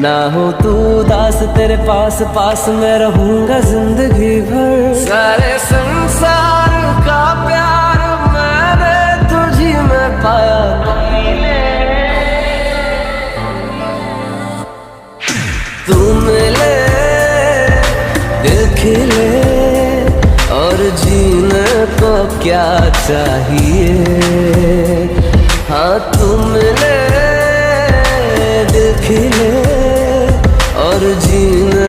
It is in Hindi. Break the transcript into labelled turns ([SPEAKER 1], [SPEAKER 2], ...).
[SPEAKER 1] ना हो तू उदास, तेरे पास पास मैं रहूंगा जिंदगी भर। सारे संसार का प्यार मैंने तुझी में पाया, तू मिले दिल खिले और जीने को क्या चाहिए। हाँ तू मिले दिल खिले और जीने